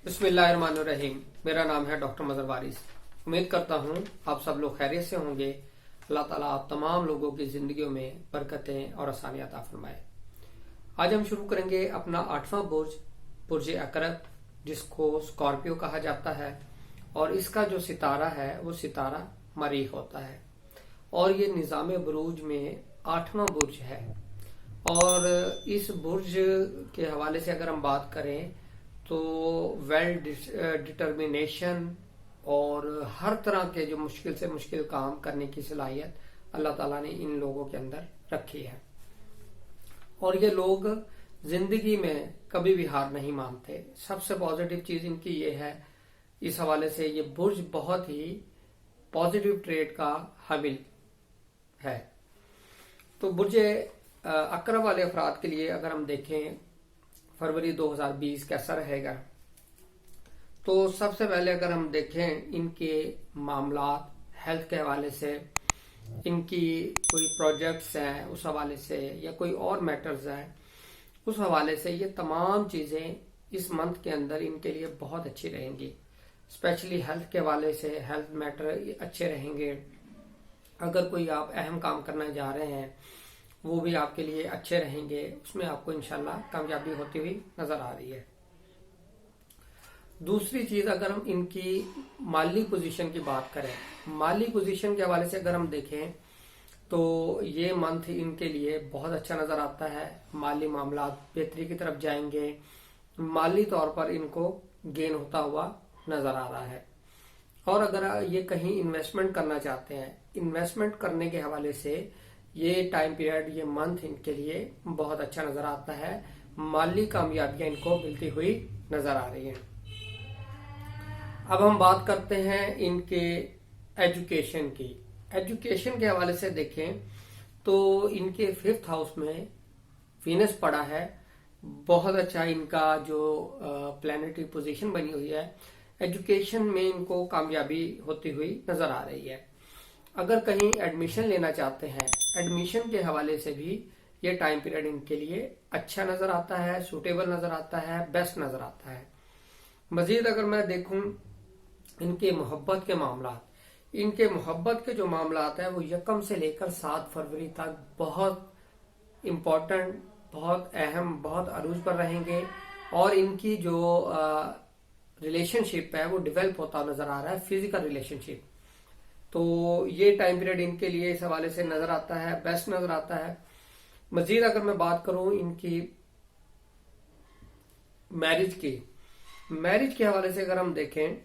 बिस्मिल्लाहिर्रहमानिर्रहीम। मेरा नाम है डॉक्टर मजहर वारिस। उम्मीद करता हूँ आप सब लोग खैरियत से होंगे। अल्लाह ताला आप तमाम लोगों की जिंदगियों में बरकतें और आसानियां अता फरमाए। आज हम शुरू करेंगे अपना 8वां बुर्ज, बुर्ज अकरब, जिसको स्कॉर्पियो कहा जाता है। और इसका जो सितारा है वो सितारा मरीख होता है और ये निज़ाम बुरूज में 8वां बुर्ज है। और इस बुर्ज के हवाले से अगर हम बात करें तो वेल डिटर्मिनेशन और हर तरह के जो मुश्किल से मुश्किल काम करने की सलाहियत अल्लाह ताला ने इन लोगों के अंदर रखी है। और ये लोग जिंदगी में कभी भी हार नहीं मानते। सबसे पॉजिटिव चीज इनकी ये है, इस हवाले से ये बुर्ज बहुत ही पॉजिटिव ट्रेड का हामिल है। तो बुर्ज अकरब वाले अफराद के लिए अगर हम देखें फरवरी 2020 कैसा रहेगा, तो सबसे पहले अगर हम देखें इनके मामलात हेल्थ के हवाले से, इनकी कोई प्रोजेक्ट्स हैं उस हवाले से, या कोई और मैटर्स हैं उस हवाले से, ये तमाम चीज़ें इस मंथ के अंदर इनके लिए बहुत अच्छी रहेंगी। स्पेशली हेल्थ के हवाले से हेल्थ मैटर अच्छे रहेंगे। अगर कोई आप अहम काम करना जा रहे हैं वो भी आपके लिए अच्छे रहेंगे, उसमें आपको इंशाल्लाह कामयाबी होती हुई नजर आ रही है। दूसरी चीज, अगर हम इनकी माली पोजीशन की बात करें, माली पोजीशन के हवाले से अगर हम देखें तो ये मंथ इनके लिए बहुत अच्छा नजर आता है। माली मामला बेहतरी की तरफ जाएंगे, माली तौर पर इनको गेन होता हुआ नजर आ रहा है। और अगर ये कहीं इन्वेस्टमेंट करना चाहते हैं, इन्वेस्टमेंट करने के हवाले से ये टाइम पीरियड, ये मंथ इनके लिए बहुत अच्छा नजर आता है। माली कामयाबियां इनको मिलती हुई नजर आ रही हैं। अब हम बात करते हैं इनके एजुकेशन की। एजुकेशन के हवाले से देखें तो इनके 5th हाउस में वीनस पड़ा है। बहुत अच्छा इनका जो प्लैनेटरी पोजीशन बनी हुई है, एजुकेशन में इनको कामयाबी होती हुई नजर आ रही है। अगर कहीं एडमिशन लेना चाहते हैं, एडमिशन के हवाले से भी ये टाइम पीरियड इनके लिए अच्छा नजर आता है, सूटेबल नजर आता है, बेस्ट नजर आता है। मजीद अगर मैं देखूं इनके मोहब्बत के मामला, इनके मोहब्बत के जो मामला है वो 1 से लेकर 7 फरवरी तक बहुत इम्पोर्टेंट, बहुत अहम, बहुत अरूज पर रहेंगे। और इनकी जो रिलेशनशिप है वो डेवलप होता नजर आ रहा है, फिजिकल रिलेशनशिप। तो ये टाइम पीरियड इनके लिए इस हवाले से नजर आता है, बेस्ट नजर आता है। मजीद अगर मैं बात करूं इनकी मैरिज के हवाले से अगर हम देखें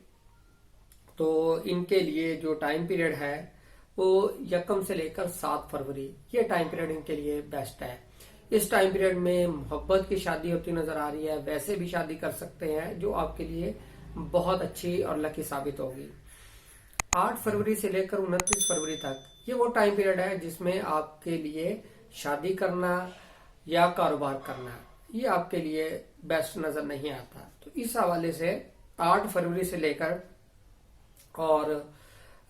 तो इनके लिए जो टाइम पीरियड है वो 1 से लेकर 7 फरवरी, ये टाइम पीरियड इनके लिए बेस्ट है। इस टाइम पीरियड में मोहब्बत की शादी होती नजर आ रही है, वैसे भी शादी कर सकते हैं जो आपके लिए बहुत अच्छी और लकी साबित होगी। 8 फरवरी से लेकर 29 फरवरी तक ये वो टाइम पीरियड है जिसमें आपके लिए शादी करना या कारोबार करना ये आपके लिए बेस्ट नजर नहीं आता। तो इस हवाले से 8 फरवरी से लेकर और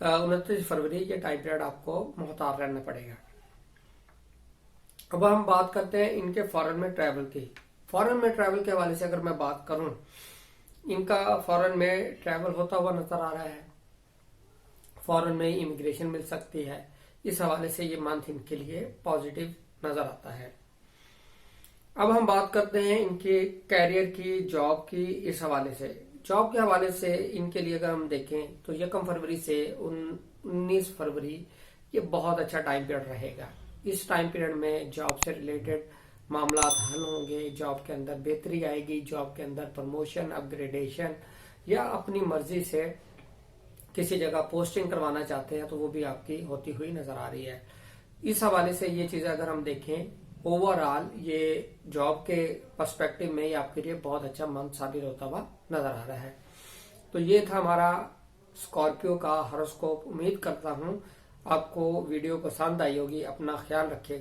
29 फरवरी ये टाइम पीरियड आपको मुहतार रहना पड़ेगा। अब हम बात करते हैं इनके फॉरेन में ट्रैवल की। फॉरेन में ट्रैवल के हवाले से अगर मैं बात करूं, इनका फॉरेन में ट्रैवल होता हुआ नजर आ रहा है, फॉरेन में इमिग्रेशन मिल सकती है। इस हवाले से ये मंथ इनके लिए पॉजिटिव नजर आता है। अब हम बात करते हैं इनके कैरियर की, जॉब की। इस हवाले से, जॉब के हवाले से इनके लिए अगर हम देखें तो 1 फरवरी से 19 फरवरी ये बहुत अच्छा टाइम पीरियड रहेगा। इस टाइम पीरियड में जॉब से रिलेटेड मामला हल होंगे, जॉब के अंदर बेहतरी आएगी, जॉब के अंदर प्रमोशन, अपग्रेडेशन, या अपनी मर्जी से किसी जगह पोस्टिंग करवाना चाहते हैं तो वो भी आपकी होती हुई नजर आ रही है। इस हवाले से ये चीजें अगर हम देखें, ओवरऑल ये जॉब के पर्सपेक्टिव में ये आपके लिए बहुत अच्छा मंथ साबित होता हुआ नजर आ रहा है। तो ये था हमारा स्कॉर्पियो का हॉरोस्कोप। उम्मीद करता हूँ आपको वीडियो पसंद आई होगी। अपना ख्याल रखिएगा।